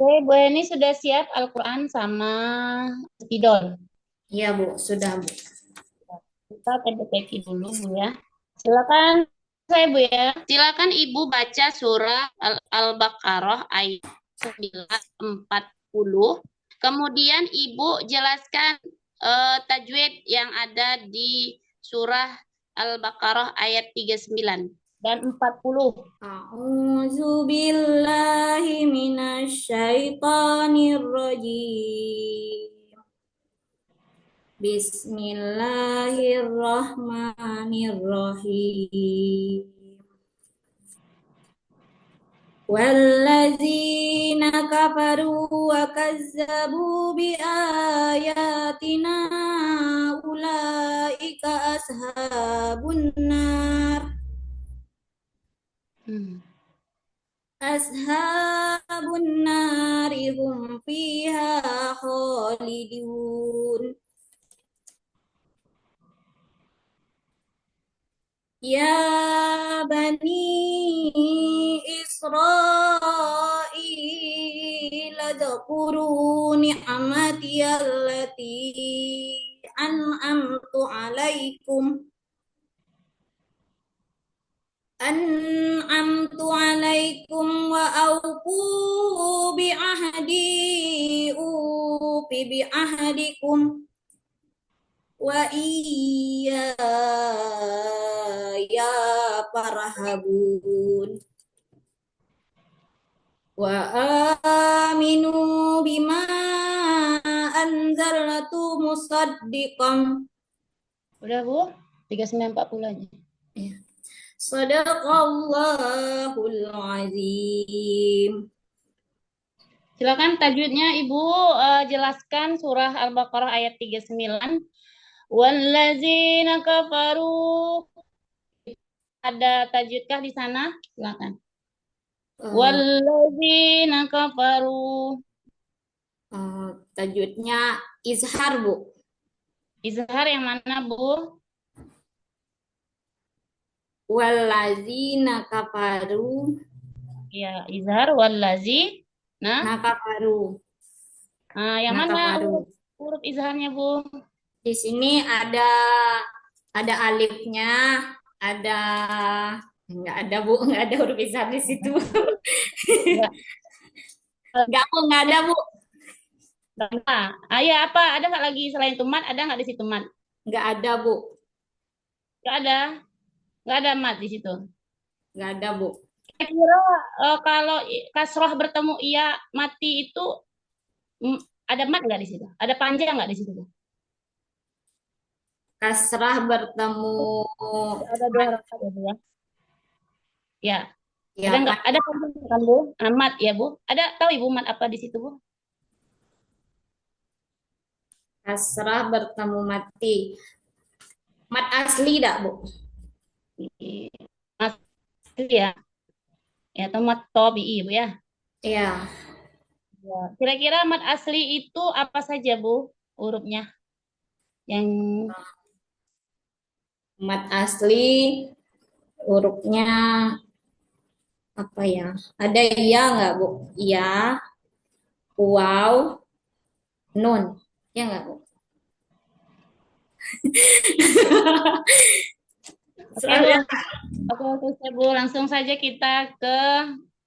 Oke, Bu Eni sudah siap Al-Quran sama Spidol. Iya, Bu, sudah, Bu. Kita teki dulu, Bu ya. Silakan saya, Bu ya. Silakan Ibu baca surah Al-Baqarah ayat 940. Kemudian Ibu jelaskan tajwid yang ada di surah Al-Baqarah ayat 39 dan 40. A'udzu billahi minasyaitonir rajim. Bismillahirrahmanirrahim. Walladzina kafaru wa kazzabu biayatina ulaika ashabun nar. Ashabun nari hum fiha khalidun. Ya bani Israil adhkuru ni'mati allati an'amtu alaikum wa aufu bi ahdi ufi bi ahdikum wa iya ya farhabun wa aminu bima anzaltu musaddiqan. Udah, Bu? 3940 aja. Sadaqallahul azim. Silakan tajwidnya Ibu jelaskan surah Al-Baqarah ayat 39. Wallazina kafaru. Ada tajwidkah di sana? Silakan. Wallazina kafaru. Tajwidnya izhar, Bu. Izhar yang mana, Bu? Wallazina kafaru. Ya, izhar wallazi. Nah, Nakafaru. yang mana Nakafaru. huruf izharnya, Bu? Di sini ada alifnya, ada nggak ada, Bu, nggak ada huruf izhar di situ. Enggak. Nggak, Bu, nggak ada, Bu. Ya apa? Ada nggak lagi selain tumat? Ada nggak di situ mat? Nggak ada, Bu. Nggak ada. Nggak ada mat di situ. Nggak ada, Bu. Kira kalau kasroh bertemu iya mati itu mm, ada mat nggak di situ? Ada panjang nggak di situ? Kasrah bertemu Ada dua harakat ya, Bu ya. Ya, ada ya nggak? kan, Ada panjang kan, Bu? Mat ya, Bu. Ada tahu Ibu mat apa di situ, Bu? kasrah bertemu mati. Mat asli dak, Bu? Mas ya. Ya, atau mat tobi'i, Bu ya. Iya. Ya. Kira-kira mat asli itu apa saja, Bu? Hurufnya yang Mat asli hurufnya apa ya? Ada iya nggak, Bu? Iya, waw, nun. Ya nggak, Bu? Oke, Bu. Soalnya Oke, Bu. Langsung saja kita ke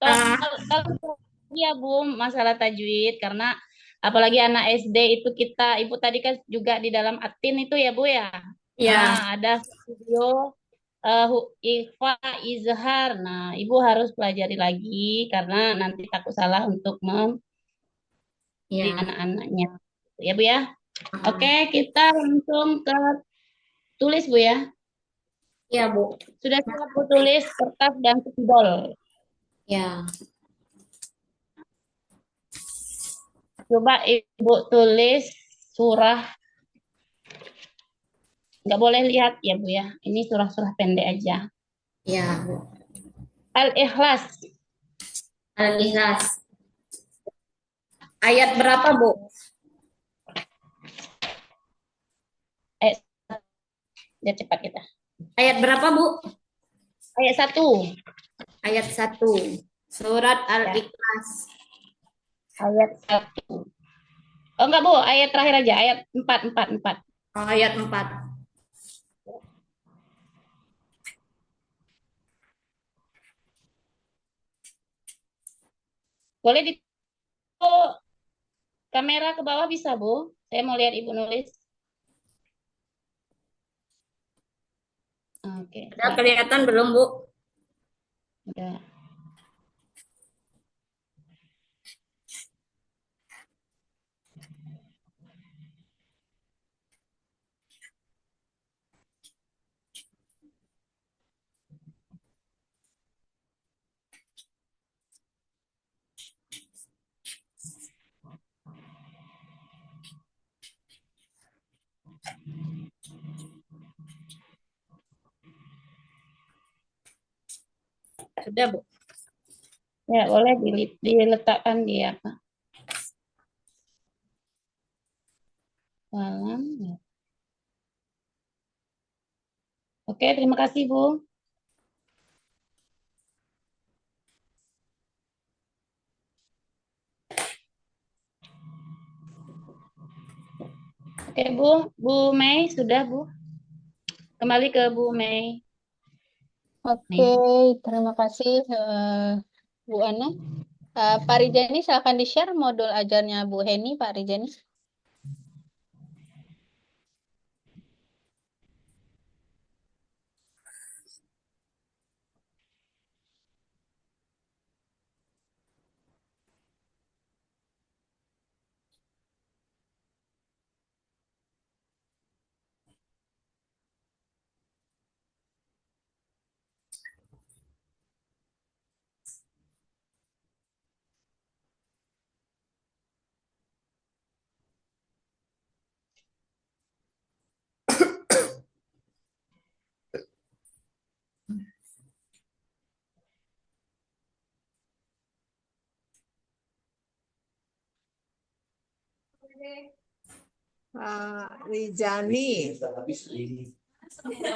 ah, kalau ya, Bu, masalah tajwid karena apalagi anak SD itu Ibu tadi kan juga di dalam atin itu ya, Bu ya. ya, Ada video ikhfa, izhar. Nah, Ibu harus pelajari lagi karena nanti takut salah untuk ya, anak-anaknya. Ya, Bu ya. Oke, ah, kita langsung ke tulis, Bu ya. ya, Bu. Sudah siap Bu tulis kertas dan spidol. Ya, Coba Ibu tulis surah, nggak boleh lihat ya Bu ya. Ini surah-surah pendek aja. ya, Bu. Al-Ikhlas, Al-Ikhlas. Ayat berapa, Bu? ayat, lihat cepat kita. Ayat berapa, Bu? Ayat 1. Ayat 1. Surat Ya. Al-Ikhlas. Ayat 1. Oh enggak, Bu, ayat terakhir aja, ayat 4 4 4. Oh, ayat 4. Boleh di kamera ke bawah bisa, Bu? Saya mau lihat Ibu nulis. Oke, Ada silakan. kelihatan belum, Bu? Udah. Sudah, Bu. Ya, boleh diletakkan di apa? Dalam. Ya. Oke, terima kasih, Bu. Oke, Bu. Bu Mei, sudah, Bu. Kembali ke Bu Mei. Oke, Nih. terima kasih Bu Ana. Pak Rijani, silakan di-share modul ajarnya Bu Heni, Pak Rijani. Pak Rijani,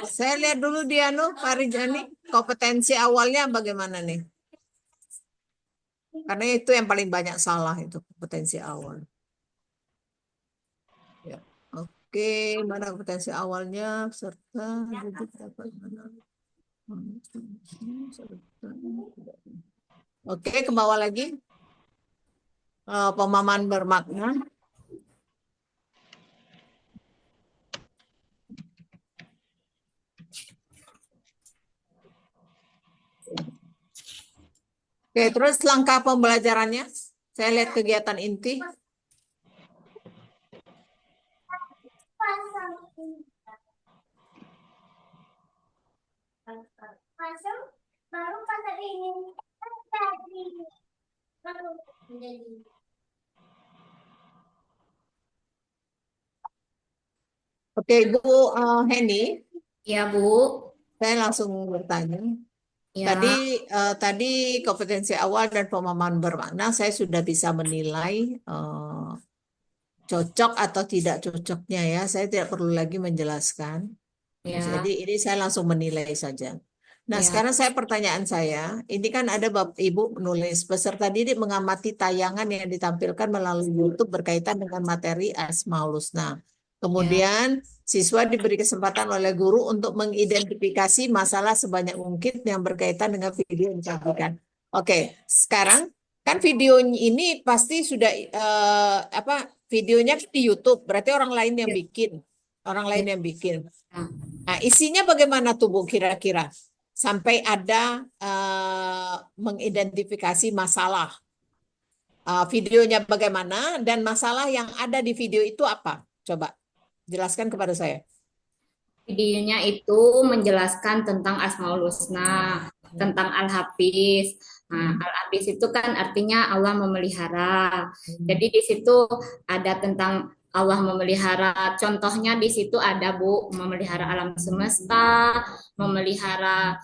saya lihat dulu dia Pak Rijani, kompetensi awalnya bagaimana nih? Karena itu yang paling banyak salah itu kompetensi awal. Ya. Oke, mana kompetensi awalnya serta duduk dapat mana? Oke, ke bawah lagi. Pemahaman bermakna. Oke, terus langkah pembelajarannya. Saya lihat kegiatan inti. Oke, Bu Heni, Ya, Bu. saya langsung bertanya. Ya, Tadi kompetensi awal dan pemahaman bermakna saya sudah bisa menilai cocok atau tidak cocoknya ya. Saya tidak perlu lagi menjelaskan. ya, Jadi ini saya langsung menilai saja. Nah, ya, sekarang pertanyaan saya, ini kan ada Bapak Ibu menulis peserta didik mengamati tayangan yang ditampilkan melalui YouTube berkaitan dengan materi Asmaul Husna. ya, Kemudian siswa diberi kesempatan oleh guru untuk mengidentifikasi masalah sebanyak mungkin yang berkaitan dengan video yang disampaikan. Oke, sekarang kan video ini pasti sudah videonya di YouTube, berarti orang lain yang ya, bikin, orang ya. lain yang bikin. Nah, isinya bagaimana tuh Bu kira-kira? Sampai ada mengidentifikasi masalah. Videonya bagaimana dan masalah yang ada di video itu apa? Coba jelaskan kepada saya. Videonya itu menjelaskan tentang Asmaul Husna, tentang Al-Hafiz. Nah, Al-Hafiz itu kan artinya Allah memelihara. Jadi di situ ada tentang Allah memelihara. Contohnya di situ ada Bu, memelihara alam semesta, memelihara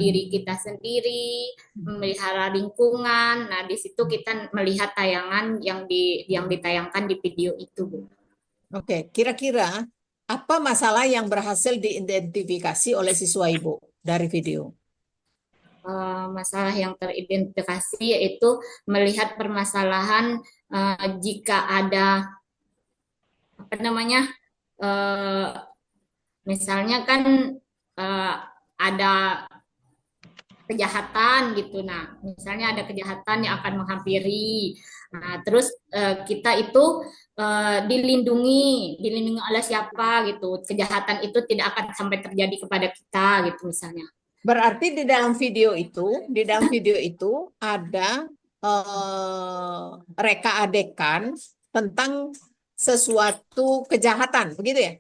diri kita sendiri, memelihara lingkungan. Nah, di situ kita melihat tayangan yang ditayangkan di video itu, Bu. Oke, kira-kira apa masalah yang berhasil diidentifikasi oleh siswa Ibu dari video? Masalah yang teridentifikasi yaitu melihat permasalahan jika ada apa namanya, eh, misalnya kan eh, ada kejahatan gitu. Nah, misalnya ada kejahatan yang akan menghampiri. Nah, terus kita itu dilindungi oleh siapa gitu. Kejahatan itu tidak akan sampai terjadi kepada kita gitu misalnya. Berarti di dalam video itu ada reka adegan tentang sesuatu kejahatan, begitu ya?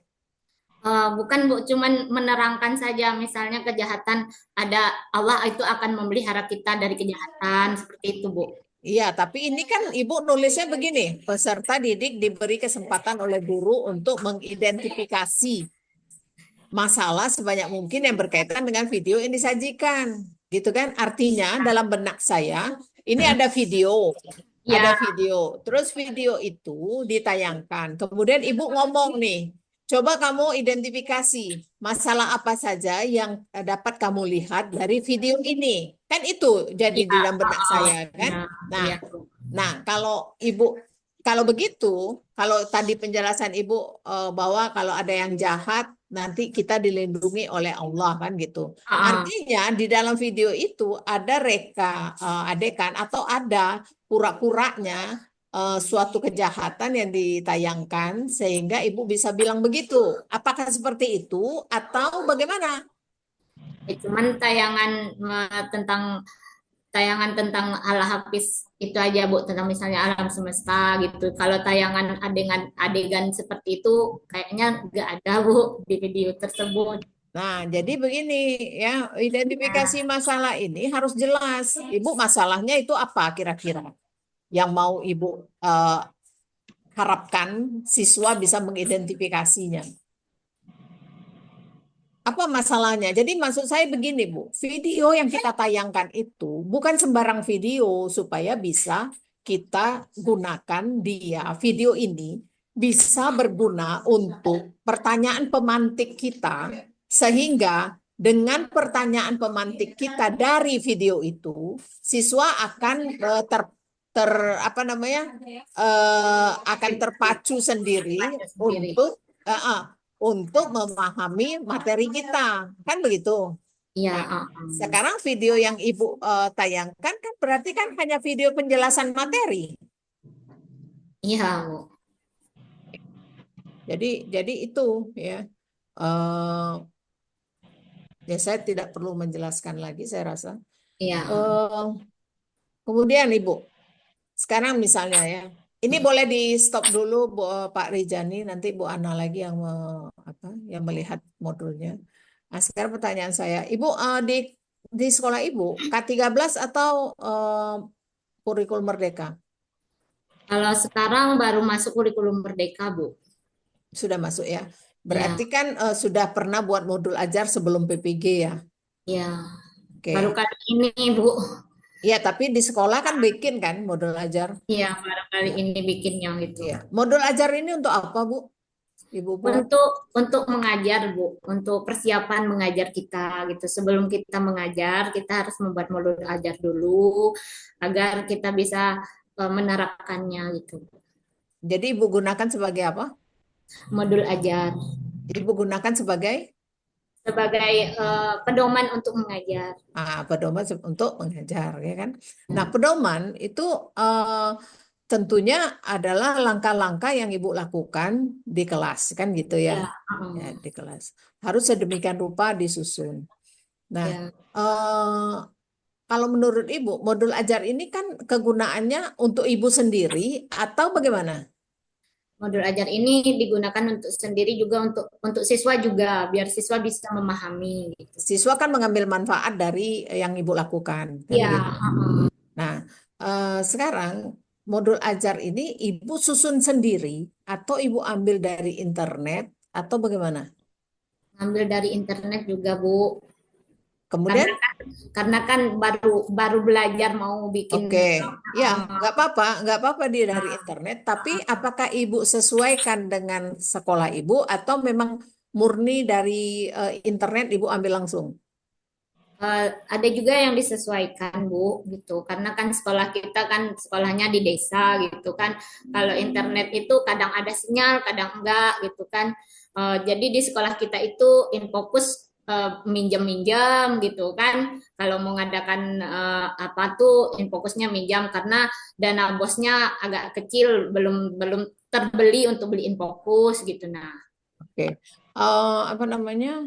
Bukan Bu, cuman menerangkan saja misalnya kejahatan ada, Allah itu akan memelihara kita dari kejahatan seperti itu Bu. Iya, tapi ini kan Ibu nulisnya begini, peserta didik diberi kesempatan oleh guru untuk mengidentifikasi masalah sebanyak mungkin yang berkaitan dengan video yang disajikan. Gitu kan? Artinya dalam benak saya, ini ada video. Ada Ya, video. Terus video itu ditayangkan. Kemudian Ibu ngomong nih, coba kamu identifikasi masalah apa saja yang dapat kamu lihat dari video ini. Kan itu jadi di ya, dalam benak saya kan. ya, Nah, ya. kalau begitu, kalau tadi penjelasan Ibu bahwa kalau ada yang jahat nanti kita dilindungi oleh Allah kan gitu. Artinya di dalam video itu ada reka adegan atau ada pura-puranya suatu kejahatan yang ditayangkan sehingga Ibu bisa bilang begitu. Apakah seperti itu atau bagaimana? Cuman tayangan tentang Al-Hafiz itu aja Bu, tentang misalnya alam semesta gitu. Kalau tayangan adegan seperti itu kayaknya nggak ada Bu di video tersebut. Nah, jadi begini ya, identifikasi Nah, masalah ini harus jelas. Ibu masalahnya itu apa kira-kira? Yang mau Ibu harapkan siswa bisa mengidentifikasinya. Apa masalahnya? Jadi maksud saya begini, Bu. Video yang kita tayangkan itu bukan sembarang video supaya bisa kita gunakan dia. Video ini bisa berguna untuk pertanyaan pemantik kita sehingga dengan pertanyaan pemantik kita dari video itu siswa akan apa namanya akan terpacu sendiri sendiri. untuk memahami materi kita, kan begitu. Iya, Nah, sekarang video yang Ibu tayangkan kan berarti kan hanya video penjelasan materi. iya Bu. Jadi itu ya. Eh, ya saya tidak perlu menjelaskan lagi, saya rasa. Iya. Kemudian Ibu, sekarang misalnya ya, ini boleh di stop dulu Pak Rijani, nanti Bu Ana lagi yang melihat modulnya. Nah, sekarang pertanyaan saya, Ibu di sekolah Ibu K13 atau kurikulum Merdeka? Kalau sekarang baru masuk kurikulum Merdeka Bu. Sudah masuk ya. Iya, Berarti kan sudah pernah buat modul ajar sebelum PPG ya. iya. Baru Oke. kali ini Bu. Ya, tapi di sekolah kan bikin kan modul ajar. Iya, baru kali ini bikinnya gitu. Iya. Modul ajar ini untuk apa, Bu? Ibu buat? Untuk mengajar Bu, untuk persiapan mengajar kita gitu. Sebelum kita mengajar, kita harus membuat modul ajar dulu agar kita bisa menerapkannya gitu. Jadi Ibu gunakan sebagai apa? Modul ajar Ibu gunakan sebagai sebagai pedoman untuk mengajar. pedoman untuk mengajar, ya kan? Nah, pedoman itu tentunya adalah langkah-langkah yang Ibu lakukan di kelas, kan gitu ya? Ya, Ya, di kelas. Harus sedemikian rupa disusun. Nah, ya. kalau menurut Ibu, modul ajar ini kan kegunaannya untuk Ibu sendiri atau bagaimana? Modul ajar ini digunakan untuk sendiri juga untuk siswa juga biar siswa bisa memahami gitu. Siswa kan mengambil manfaat dari yang Ibu lakukan, kan Ya, gitu. Nah, sekarang modul ajar ini Ibu susun sendiri atau Ibu ambil dari internet atau bagaimana? ambil dari internet juga Bu. Kemudian, Karena kan baru baru belajar mau bikin. oke, ya nggak apa-apa dia dari internet. Tapi apakah Ibu sesuaikan dengan sekolah Ibu atau memang murni dari internet Ibu ambil langsung? Ada juga yang disesuaikan, Bu, gitu. Karena kan sekolah kita kan sekolahnya di desa gitu kan. Kalau internet itu kadang ada sinyal, kadang enggak gitu kan. Jadi di sekolah kita itu Infokus minjem-minjem gitu kan. Kalau mau ngadakan apa tuh Infokusnya minjam karena dana bosnya agak kecil, belum belum terbeli untuk beli Infokus gitu. Nah, Oke. Apa namanya?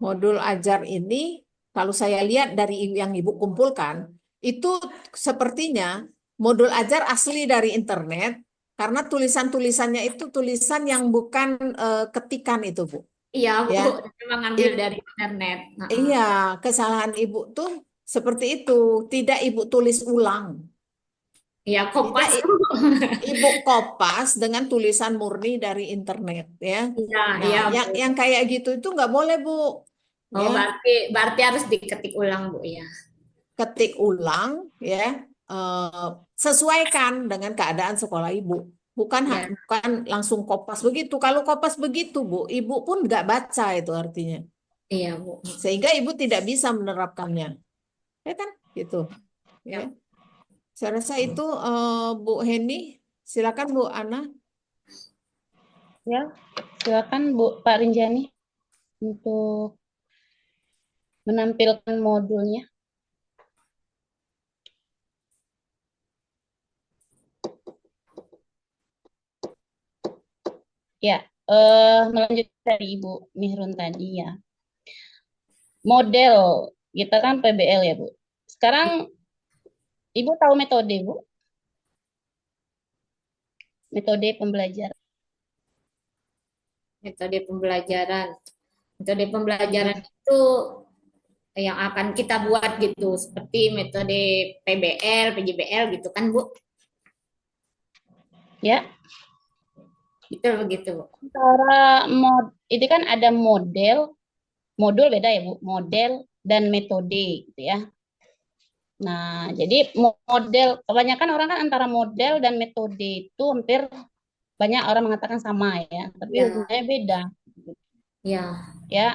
Modul ajar ini, kalau saya lihat dari yang Ibu kumpulkan, itu sepertinya modul ajar asli dari internet, karena tulisan-tulisannya itu tulisan yang bukan ketikan itu, Bu. iya, Bu, Ya, memang ngambil I- dari internet. Nah, iya, kesalahan Ibu tuh seperti itu, tidak Ibu tulis ulang, iya, tidak Kompas. Ibu kopas dengan tulisan murni dari internet, ya. Iya, Nah, iya, yang Bu. yang kayak gitu itu nggak boleh, Bu. Oh, Ya, berarti harus diketik ulang, Bu, ya. ketik ulang, ya, eh, sesuaikan dengan keadaan sekolah ibu, Ya, bukan langsung kopas begitu. Kalau kopas begitu, Bu, ibu pun nggak baca, itu artinya, iya, Bu. sehingga ibu tidak bisa menerapkannya, ya kan, gitu, ya. Ya. Saya rasa itu, Bu Heni, silakan Bu Ana. Ya, silakan Bu Pak Rinjani untuk menampilkan modulnya. Ya, melanjutkan dari Ibu Mihrun tadi ya. Model kita kan PBL ya, Bu. Sekarang Ibu tahu metode, Bu? Metode pembelajaran. Metode pembelajaran. Metode pembelajaran Mm-mm. itu yang akan kita buat gitu, seperti metode PBL, PJBL gitu kan, Bu. Ya, Gitu begitu, Bu. antara itu kan ada modul beda ya, Bu. Model dan metode gitu ya. Nah, jadi model kebanyakan orang kan antara model dan metode itu hampir banyak orang mengatakan sama ya, tapi Ya, sebenarnya beda ya, ya.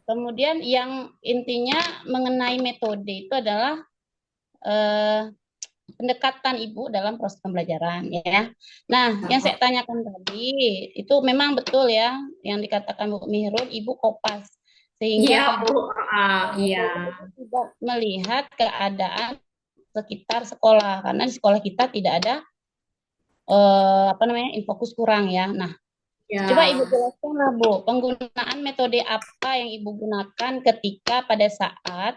Kemudian yang intinya mengenai metode itu adalah eh, pendekatan Ibu dalam proses pembelajaran ya. Nah, yang saya tanyakan tadi itu memang betul ya yang dikatakan Bu Mihrun, Ibu kopas sehingga iya, Ibu Bu. Iya, tidak melihat keadaan sekitar sekolah karena di sekolah kita tidak ada apa namanya infokus kurang ya. Nah, coba Ibu ya. jelaskan lah Bu, penggunaan metode apa yang Ibu gunakan ketika pada saat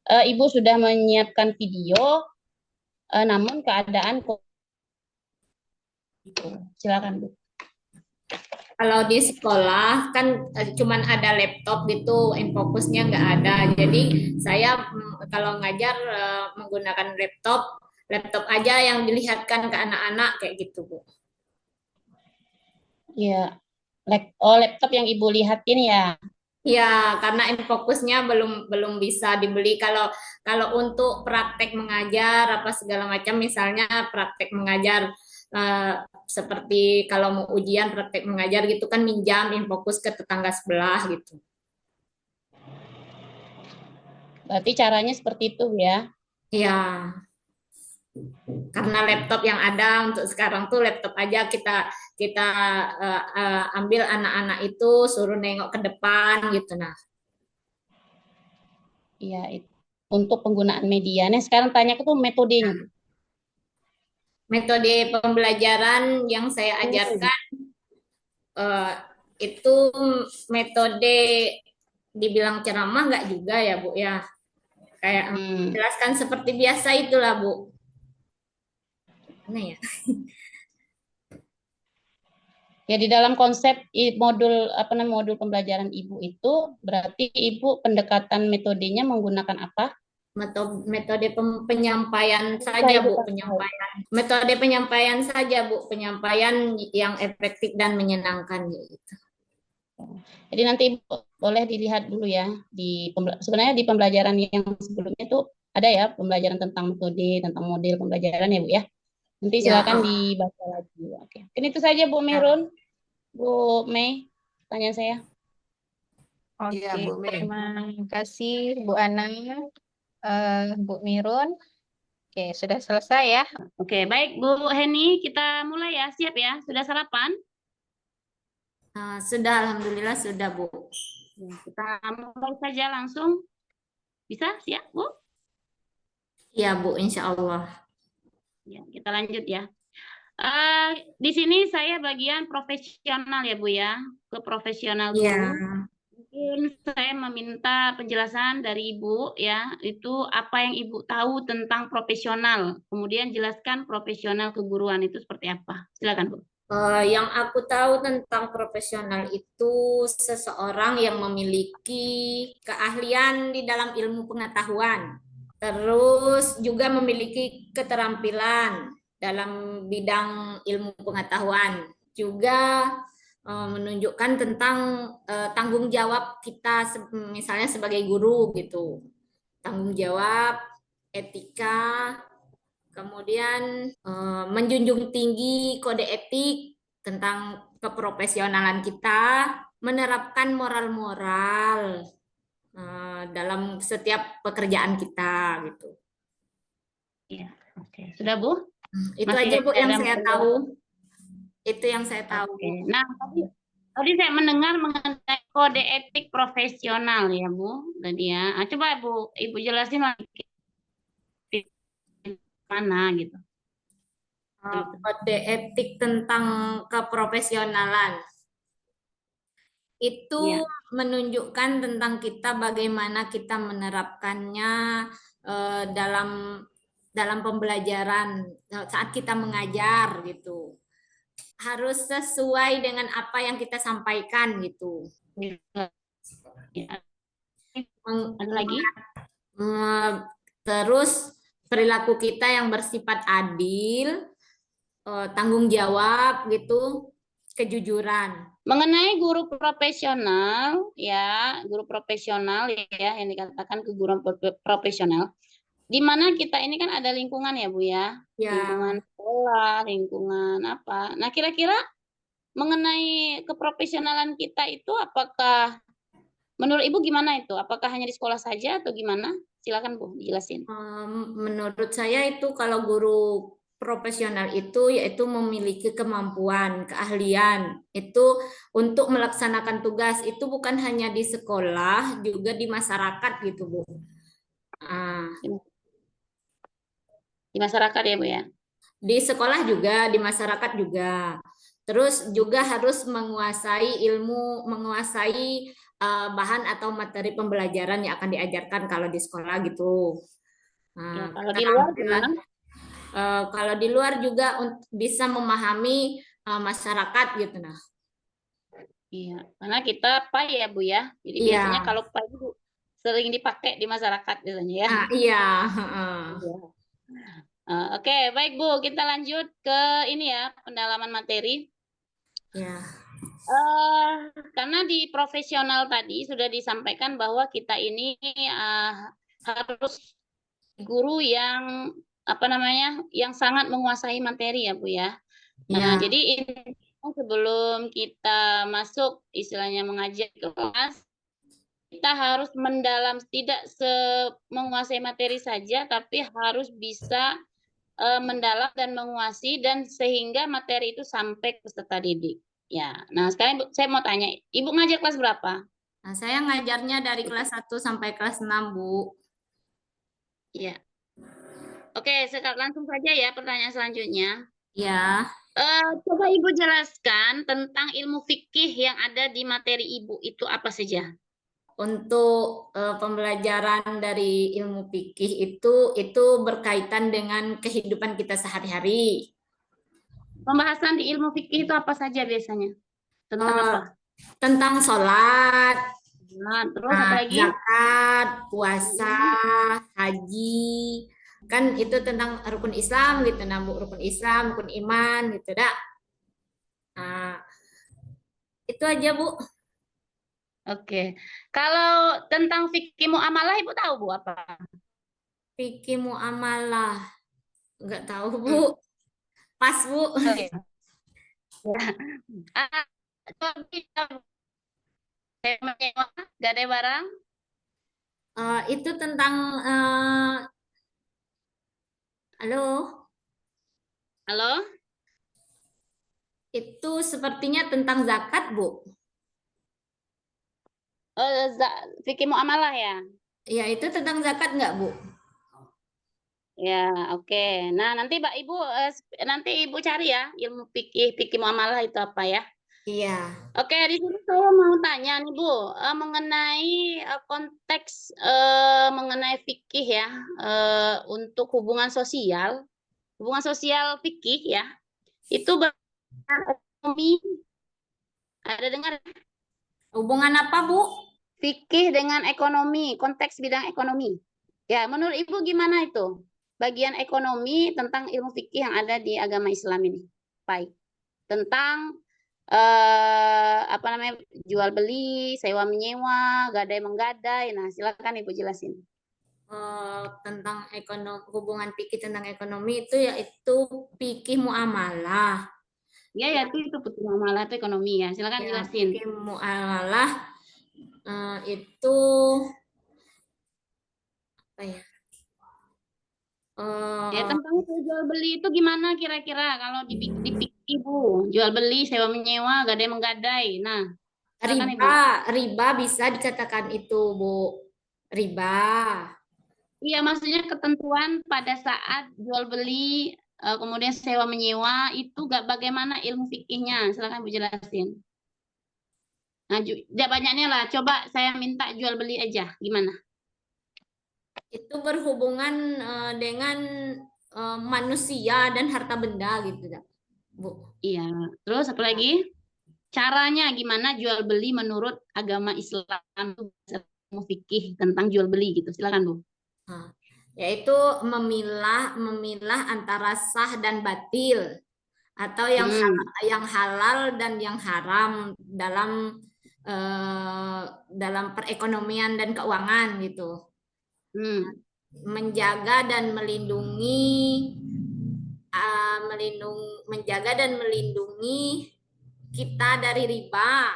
Ibu sudah menyiapkan video, namun keadaan itu. Silakan Bu. Kalau di sekolah kan cuman ada laptop gitu, infokusnya nggak ada. Jadi saya kalau ngajar menggunakan laptop aja yang dilihatkan ke anak-anak kayak gitu, Bu. Ya, laptop yang Ibu lihatin ya. Ya, karena infokusnya belum belum bisa dibeli. Kalau kalau untuk praktek mengajar apa segala macam, misalnya praktek mengajar eh, seperti kalau mau ujian praktek mengajar gitu kan minjam infokus ke tetangga sebelah gitu. Berarti caranya seperti itu ya. Ya, karena laptop yang ada untuk sekarang tuh laptop aja kita kita ambil anak-anak itu suruh nengok ke depan gitu. Nah, Iya, untuk penggunaan media. Nah, sekarang tanya ke tuh metodenya, Bu. metode pembelajaran yang saya Hmm. ajarkan eh, itu metode dibilang ceramah nggak juga ya Bu ya. Kayak Hmm. jelaskan seperti biasa itulah Bu. Mana ya? Ya di dalam konsep modul apa namanya modul pembelajaran Ibu itu berarti Ibu pendekatan metodenya menggunakan apa? Metode penyampaian Bisa saja Ibu Bu, kasih tahu. penyampaian. Metode penyampaian saja Bu, penyampaian yang efektif dan menyenangkan gitu. Jadi nanti Ibu boleh dilihat dulu ya sebenarnya di pembelajaran yang sebelumnya itu ada ya pembelajaran tentang metode, tentang model pembelajaran ya Bu ya. Nanti Ya, silakan dibaca lagi. Oke. Mungkin itu saja Bu Merun, Bu Mei, tanya saya. Iya, Oke, Bu Mei. terima kasih Bu Ana, Bu Mirun. Oke, sudah selesai ya. Oke, baik Bu Heni, kita mulai ya. Siap ya? Sudah sarapan? Sudah, alhamdulillah sudah, Bu. Ya, kita mulai saja langsung. Bisa? Siap, Bu? Iya, Bu, insya Allah. Ya, kita lanjut ya. Eh, di sini saya bagian profesional ya Bu ya, ke profesional Iya. guru. Mungkin saya meminta penjelasan dari Ibu ya, itu apa yang Ibu tahu tentang profesional. Kemudian jelaskan profesional keguruan itu seperti apa. Silakan Bu. Yang aku tahu tentang profesional itu seseorang yang memiliki keahlian di dalam ilmu pengetahuan, terus juga memiliki keterampilan dalam bidang ilmu pengetahuan, juga menunjukkan tentang tanggung jawab kita misalnya sebagai guru gitu, tanggung jawab, etika, kemudian menjunjung tinggi kode etik tentang keprofesionalan kita, menerapkan moral-moral dalam setiap pekerjaan kita gitu. Ya, oke. Sudah Bu? Itu Masih aja Bu yang ada saya tahu. Itu yang saya tahu. Oke. Nah, tadi saya mendengar mengenai kode etik profesional ya Bu, tadi ya. Coba Bu, Ibu jelasin lagi mana gitu. Kode etik tentang keprofesionalan itu Ya. menunjukkan tentang kita bagaimana kita menerapkannya dalam pembelajaran saat kita mengajar gitu. Harus sesuai dengan apa yang kita sampaikan gitu. Ya. Meng- Ada lagi? Terus perilaku kita yang bersifat adil, tanggung jawab gitu, kejujuran. Mengenai guru profesional, ya, guru profesional ya, yang dikatakan keguruan profesional, di mana kita ini kan ada lingkungan ya, Bu ya, Ya, lingkungan sekolah, lingkungan apa. Nah, kira-kira mengenai keprofesionalan kita itu, apakah menurut Ibu gimana itu? Apakah hanya di sekolah saja atau gimana? Silakan Bu, dijelasin. menurut saya itu kalau guru profesional itu yaitu memiliki kemampuan, keahlian itu untuk melaksanakan tugas itu bukan hanya di sekolah, juga di masyarakat gitu, Bu. Ah, Di masyarakat ya, Bu ya. di sekolah juga, di masyarakat juga. Terus juga harus menguasai ilmu, menguasai bahan atau materi pembelajaran yang akan diajarkan kalau di sekolah gitu. Ya, Nah, kalau di luar keterampilan. gimana? Kalau di luar juga bisa memahami masyarakat gitu. Nah, Iya, karena kita PAI ya Bu ya. Jadi iya, biasanya kalau PAI itu sering dipakai di masyarakat biasanya ya. iya. Iya. Oke, baik Bu, kita lanjut ke ini ya, pendalaman materi. Ya, eh karena di profesional tadi sudah disampaikan bahwa kita ini harus guru yang apa namanya, yang sangat menguasai materi ya Bu ya. Nah, ya, jadi sebelum kita masuk istilahnya mengajar ke kelas, kita harus mendalam, tidak menguasai materi saja, tapi harus bisa mendalam dan menguasai dan sehingga materi itu sampai ke peserta didik. Ya, nah sekarang saya mau tanya, Ibu ngajar kelas berapa? Nah, saya ngajarnya dari kelas 1 sampai kelas 6, Bu. Ya, oke, sekarang langsung saja ya pertanyaan selanjutnya. Ya, Coba Ibu jelaskan tentang ilmu fikih yang ada di materi Ibu itu apa saja? untuk pembelajaran dari ilmu fikih itu berkaitan dengan kehidupan kita sehari-hari. Pembahasan di ilmu fikih itu apa saja biasanya? Tentang Eh, apa? Tentang sholat, Nah, terus apa lagi? zakat, puasa, haji, kan itu tentang rukun Islam gitu, nah Bu, rukun Islam, rukun iman gitu dah. Nah, itu aja Bu. Oke. Kalau tentang fikih muamalah Ibu tahu Bu apa? Fikih muamalah, nggak tahu Bu. Hmm. Pas Bu. Oh, ya. Ah, coba Saya menyewa gadai barang. Itu tentang halo, Halo? itu sepertinya tentang zakat, Bu. Fikih muamalah ya? Ya, itu tentang zakat nggak, Bu? Ya, oke. Nah, nanti Mbak Ibu nanti Ibu cari ya ilmu fikih muamalah itu apa ya. Iya. Oke, di sini saya mau tanya nih Bu, mengenai konteks mengenai fikih ya, untuk hubungan sosial fikih ya, itu ekonomi, ada dengar Hubungan apa, Bu? fikih dengan ekonomi, konteks bidang ekonomi. Ya, menurut Ibu gimana itu? Bagian ekonomi tentang ilmu fikih yang ada di agama Islam ini. Baik. Tentang apa namanya jual beli, sewa menyewa, gadai menggadai. Nah, silakan Ibu jelasin. Tentang hubungan fikih tentang ekonomi itu yaitu fikih muamalah. Ya, ya itu betul muamalah itu ekonomi ya. Silakan Ya, jelasin. fikih muamalah itu apa ya? Ya, Eh, tentang jual beli itu gimana kira-kira kalau di fikih Ibu? Jual beli, sewa menyewa, gadai menggadai. Nah, silakan Ibu. riba bisa dikatakan itu, Bu. Riba. Iya, maksudnya ketentuan pada saat jual beli, kemudian sewa menyewa itu gak bagaimana ilmu fikihnya? Silakan Bu jelasin. Nah, banyaknya lah. Coba saya minta jual beli aja. Gimana? Itu berhubungan dengan manusia dan harta benda gitu, Bu. Iya. Terus apa lagi? Caranya gimana jual beli menurut agama Islam itu ilmu fikih tentang jual beli gitu. Silakan Bu. Nah, yaitu memilah antara sah dan batil atau Hmm. yang halal dan yang haram dalam perekonomian dan keuangan gitu. Hmm. Menjaga dan melindungi kita dari riba.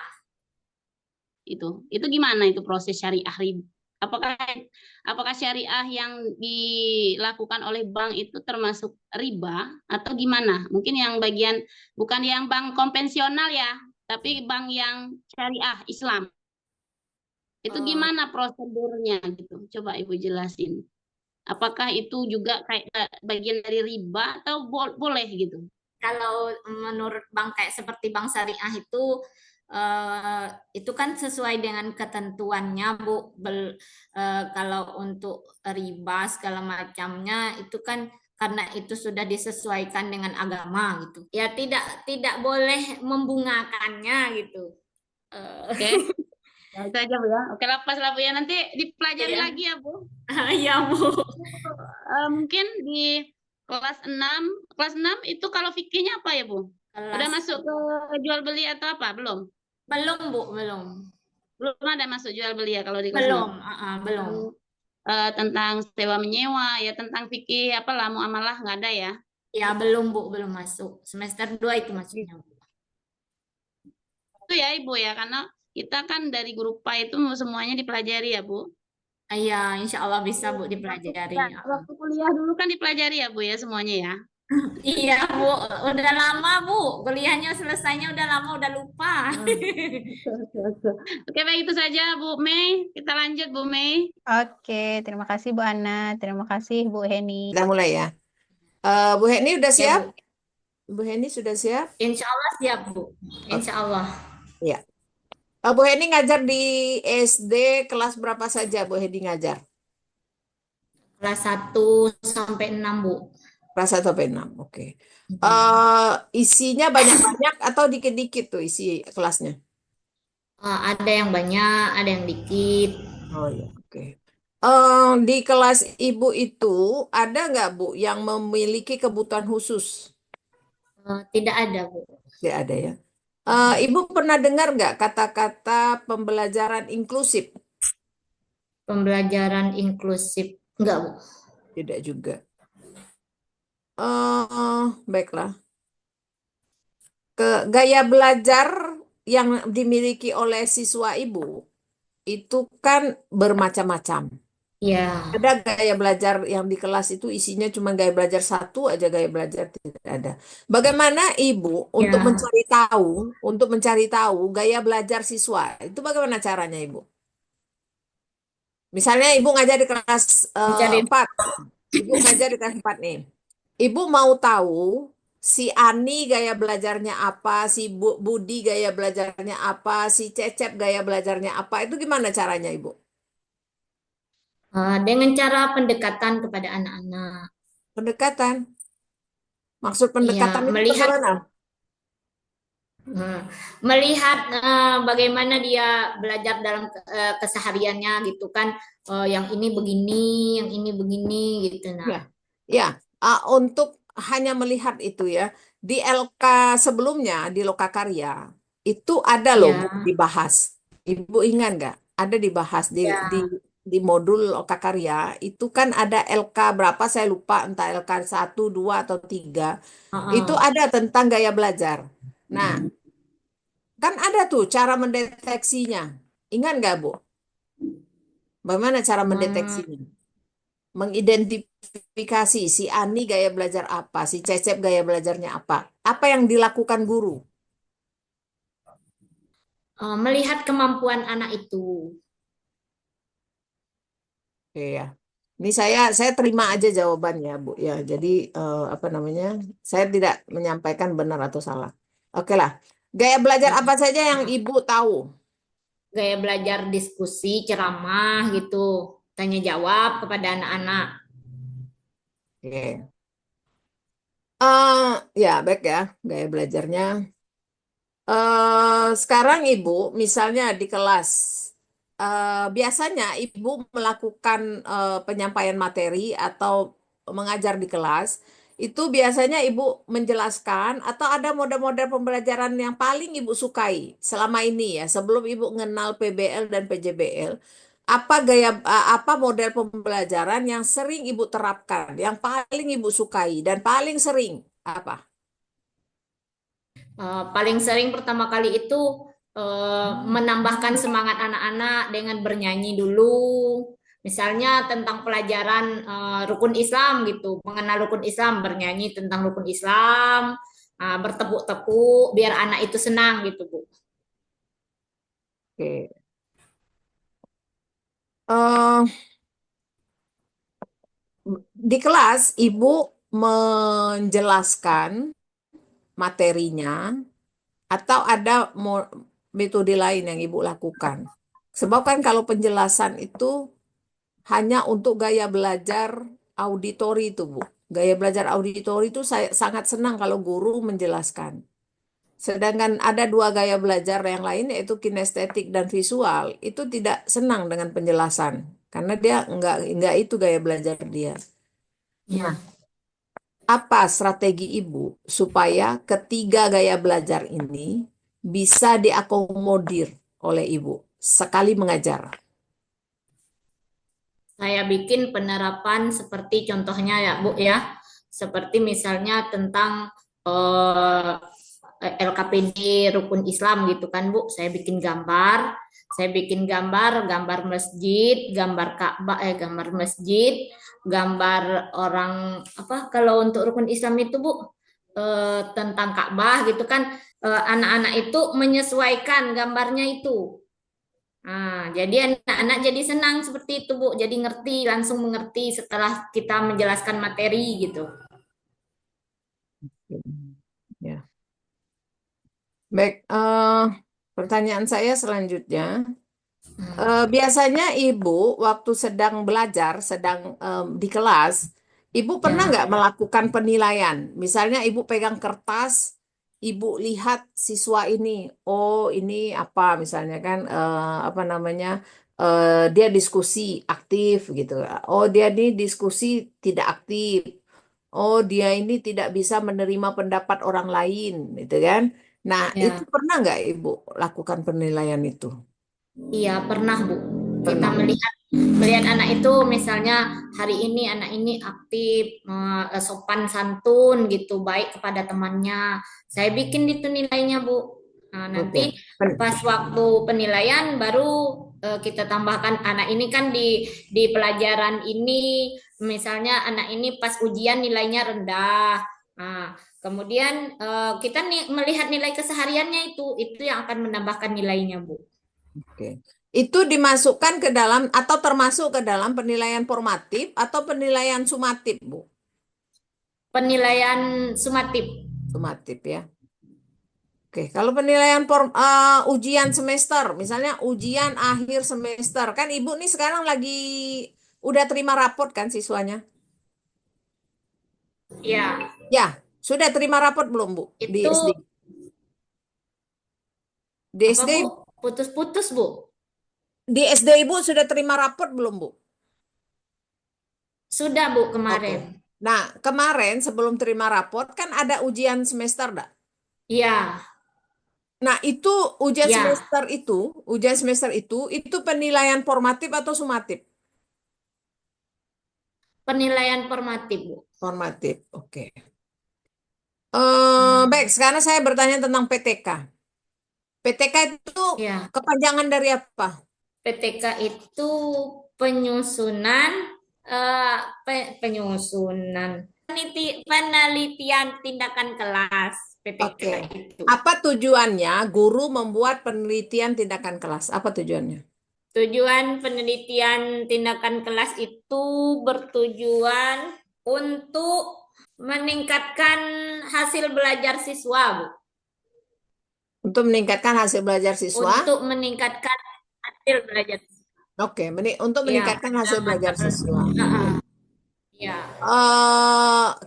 Itu gimana itu proses syariah riba? Apakah syariah yang dilakukan oleh bank itu termasuk riba atau gimana? Mungkin yang bagian bukan yang bank konvensional ya, tapi bank yang syariah Islam. Itu Eh, gimana prosedurnya gitu? Coba Ibu jelasin. Apakah itu juga kayak bagian dari riba atau boleh gitu? Kalau menurut bank kayak seperti bank syariah eh, itu kan sesuai dengan ketentuannya, Bu. Kalau untuk riba segala macamnya itu kan karena itu sudah disesuaikan dengan agama gitu. Ya tidak boleh membungakannya gitu. Oke, ya, itu aja Bu ya. Oke, lepas lah Bu ya. Nanti dipelajari Ya, lagi ya Bu. ya Bu. Mungkin di kelas enam itu kalau fikihnya apa ya, Bu? Udah Kelas masuk ke jual beli atau apa? Belum? belum, Bu, belum. Belum ada masuk jual beli ya kalau di kelas Belum, 6. belum. Tentang sewa menyewa, ya tentang fikih apalah muamalah nggak ada ya. Ya, belum, Bu, belum masuk. Semester 2 itu masuknya, Bu. Itu ya Ibu ya, karena kita kan dari guru PA itu semuanya dipelajari ya, Bu. Iya, insya Allah bisa, Bu, Waktu, dipelajari. ya, waktu kuliah dulu kan dipelajari ya, Bu ya semuanya ya. Iya, Bu. Udah lama, Bu. Kuliahnya selesainya udah lama, udah lupa. Oke, baik itu saja Bu Mei. Kita lanjut Bu Mei. Oke, terima kasih Bu Ana, terima kasih Bu Heni. Kita mulai ya. Bu Heni udah Ya, siap? Bu. Bu Heni sudah siap? Insya Allah siap, Bu. Oke. Insya Allah. Ya. Bu Heni ngajar di SD kelas berapa saja Bu Heni ngajar? Kelas 1 sampai 6, Bu. Kelas 1 sampai 6. Oke. Hmm. Isinya banyak-banyak atau dikit-dikit tuh isi kelasnya? Ada yang banyak, ada yang dikit. Oh ya, oke. Di kelas Ibu itu ada nggak Bu yang memiliki kebutuhan khusus? Tidak ada, Bu. Tidak ada ya. Ibu pernah dengar nggak kata-kata pembelajaran inklusif? Pembelajaran inklusif. Enggak, Bu. Tidak juga. Baiklah. Gaya belajar yang dimiliki oleh siswa Ibu itu kan bermacam-macam. Ya, Ada gaya belajar yang di kelas itu isinya cuma gaya belajar satu aja, gaya belajar tidak ada. Bagaimana Ibu ya, untuk mencari tahu gaya belajar siswa itu bagaimana caranya Ibu? Misalnya Ibu ngajar di kelas mencari 4, Ibu ngajar di kelas 4 nih. Ibu mau tahu si Ani gaya belajarnya apa, si Budi gaya belajarnya apa, si Cecep gaya belajarnya apa, itu gimana caranya Ibu? dengan cara pendekatan kepada anak-anak. Pendekatan. Maksud Iya, pendekatan itu melihat bagaimana? eh, melihat bagaimana dia belajar dalam kesehariannya gitu kan. Yang ini begini, yang ini begini gitu. Nah, Ya, ya. Untuk hanya melihat itu ya, di LK sebelumnya di Lokakarya itu ada loh Bu ya, dibahas. Ibu ingat nggak? Ada dibahas di ya, di modul Lokakarya itu kan ada LK berapa saya lupa entah LK 1, 2 atau 3. Itu heeh. ada tentang gaya belajar. Nah, kan ada tuh cara mendeteksinya. Ingat nggak Bu? Bagaimana cara Hmm, mendeteksinya? Mengidentifikasi si Ani gaya belajar apa, si Cecep gaya belajarnya apa. Apa yang dilakukan guru? melihat kemampuan anak itu. Oke ya. Ini saya terima aja jawabannya, Bu ya. Jadi apa namanya? Saya tidak menyampaikan benar atau salah. Oke lah. Gaya belajar apa saja yang Ibu tahu? Gaya belajar diskusi, ceramah gitu, tanya jawab kepada anak-anak. Oke. Eh ya, baik ya. Gaya belajarnya. Sekarang Ibu, misalnya di kelas, biasanya Ibu melakukan penyampaian materi atau mengajar di kelas, itu biasanya Ibu menjelaskan atau ada model-model pembelajaran yang paling Ibu sukai selama ini ya, sebelum Ibu mengenal PBL dan PJBL, apa model pembelajaran yang sering Ibu terapkan, yang paling Ibu sukai dan paling sering apa? Paling sering pertama kali itu menambahkan semangat anak-anak dengan bernyanyi dulu. Misalnya tentang pelajaran rukun Islam gitu, mengenal rukun Islam, bernyanyi tentang rukun Islam, bertepuk-tepuk biar anak itu senang gitu, Bu. Oke. Eh, di kelas, Ibu menjelaskan materinya atau ada metode lain yang Ibu lakukan. Sebab kan kalau penjelasan itu hanya untuk gaya belajar auditori itu, Bu. Gaya belajar auditori itu saya sangat senang kalau guru menjelaskan. Sedangkan ada dua gaya belajar yang lain yaitu kinestetik dan visual. Itu tidak senang dengan penjelasan karena dia enggak itu gaya belajar dia. Ya. Nah, apa strategi Ibu supaya ketiga gaya belajar ini bisa diakomodir oleh Ibu sekali mengajar? Saya bikin penerapan seperti contohnya ya, Bu ya. Seperti misalnya tentang eh, LKPD Rukun Islam gitu kan, Bu. Saya bikin gambar. Saya bikin gambar masjid, gambar Ka'bah, gambar masjid, gambar orang apa kalau untuk rukun Islam itu, Bu, tentang Ka'bah gitu kan. Anak-anak itu menyesuaikan gambarnya itu. Jadi anak-anak jadi senang seperti itu, Bu. Jadi ngerti, langsung mengerti setelah kita menjelaskan materi gitu. Ya. Baik, pertanyaan saya selanjutnya. Biasanya Ibu waktu sedang belajar, sedang di kelas, Ibu pernah Ya, nggak melakukan penilaian? Misalnya Ibu pegang kertas, Ibu lihat siswa ini, oh ini apa misalnya kan apa namanya dia diskusi aktif gitu, oh dia ini diskusi tidak aktif, oh dia ini tidak bisa menerima pendapat orang lain, gitu kan? Nah itu ya. pernah nggak Ibu lakukan penilaian itu? Iya, pernah, Bu. Kita Pernah ya. melihat melihat anak itu misalnya hari ini anak ini aktif, sopan santun gitu, baik kepada temannya. Saya bikin itu nilainya, Bu. Nah, Oke. nanti pas waktu penilaian baru kita tambahkan anak ini kan di pelajaran ini misalnya anak ini pas ujian nilainya rendah. Nah, kemudian kita nih melihat nilai kesehariannya itu yang akan menambahkan nilainya, Bu. Oke. Itu dimasukkan ke dalam atau termasuk ke dalam penilaian formatif atau penilaian sumatif, Bu? Penilaian sumatif. Sumatif ya. Oke, kalau penilaian ujian semester, misalnya ujian akhir semester, kan Ibu nih sekarang lagi udah terima raport kan siswanya? Ya, Ya, sudah terima raport belum, Bu? Di itu SD. Di apa, Bu? SD, Putus-putus, Bu. di SD Ibu sudah terima raport belum, Bu? Sudah, Bu, Oke. kemarin. Nah, kemarin sebelum terima raport kan ada ujian semester, dah. Iya, Nah, itu ya. ujian semester itu penilaian formatif atau sumatif? Penilaian formatif, Bu. Formatif, oke. Hmm, Baik, sekarang saya bertanya tentang PTK. PTK itu ya. kepanjangan dari apa? PTK itu penyusunan eh, penyusunan penelitian tindakan kelas PTK Oke. itu. Apa tujuannya guru membuat penelitian tindakan kelas? Apa tujuannya? Tujuan penelitian tindakan kelas itu bertujuan untuk meningkatkan hasil belajar siswa, Bu. Untuk meningkatkan hasil belajar siswa. Untuk meningkatkan hasil belajar siswa. Oke, untuk Ya, meningkatkan pada hasil mata belajar siswa. ya,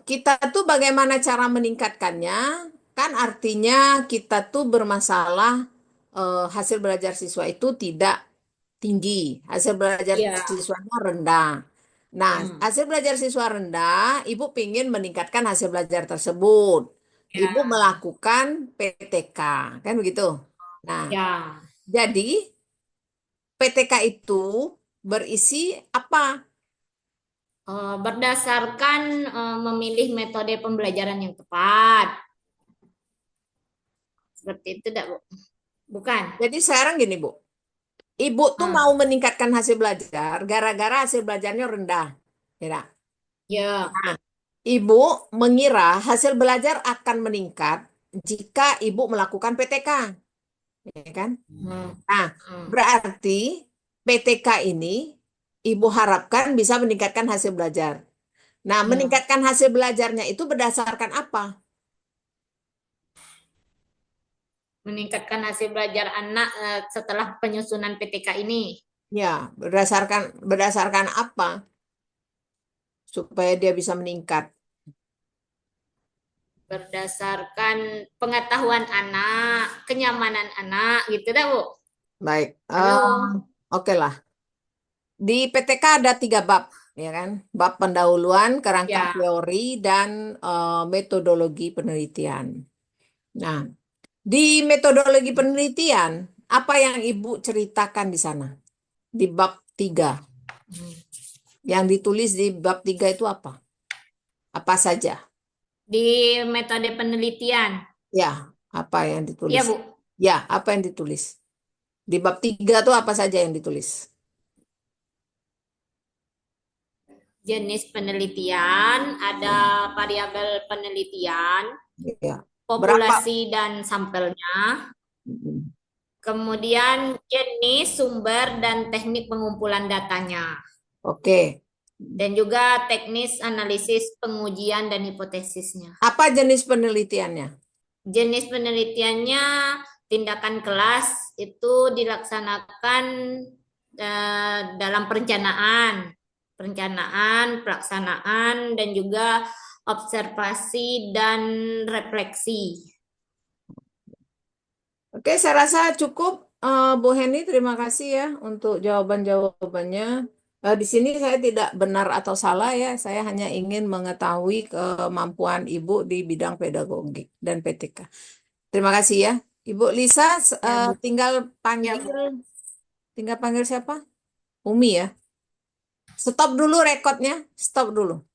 Kita tuh bagaimana cara meningkatkannya? Kan artinya kita tuh bermasalah hasil belajar siswa itu tidak tinggi, hasil belajar ya. siswanya rendah. Nah, Hmm. hasil belajar siswa rendah, Ibu ingin meningkatkan hasil belajar tersebut. Ibu Ya, melakukan PTK, kan begitu? Nah, ya. jadi PTK itu berisi apa? Berdasarkan memilih metode pembelajaran yang tepat. Seperti itu, tidak, Bu? Bukan. Jadi sekarang gini, Bu. Ibu tuh mau Ah, meningkatkan hasil belajar gara-gara hasil belajarnya rendah. Ya. ya. Ibu mengira hasil belajar akan meningkat jika ibu melakukan PTK, ya kan? Hmm, Nah, hmm. berarti PTK ini ibu harapkan bisa meningkatkan hasil belajar. Nah, Ya. meningkatkan hasil belajarnya itu berdasarkan apa? Meningkatkan hasil belajar anak setelah penyusunan PTK ini. Ya, berdasarkan apa supaya dia bisa meningkat? Berdasarkan pengetahuan anak, kenyamanan anak, gitu dah, Bu. Baik, Halo. oke lah. Di PTK ada 3 bab, ya kan? Bab pendahuluan, kerangka Ya. teori, dan metodologi penelitian. Nah, di metodologi penelitian, apa yang Ibu ceritakan di sana? Di bab 3. Yang ditulis di bab 3 itu apa? Apa saja? Di metode penelitian. Ya, apa yang ditulis? Iya, Bu. Ya, apa yang ditulis? Di bab 3 itu apa saja yang ditulis? Jenis penelitian, ada variabel penelitian, Ya. Berapa? populasi dan sampelnya, Mm, kemudian jenis, sumber, dan teknik pengumpulan datanya, Oke. dan juga teknis analisis pengujian dan hipotesisnya. Apa jenis penelitiannya? Jenis penelitiannya tindakan kelas itu dilaksanakan dalam perencanaan, pelaksanaan, dan juga observasi dan refleksi. Oke, saya rasa cukup, Bu Heni. Terima kasih ya untuk jawaban-jawabannya. Di sini saya tidak benar atau salah ya. Saya hanya ingin mengetahui kemampuan Ibu di bidang pedagogik dan PTK. Terima kasih ya. Ibu Lisa, Ya, Bu. tinggal Ya, panggil, Bu. siapa? Umi ya. Stop dulu rekodnya. Stop dulu.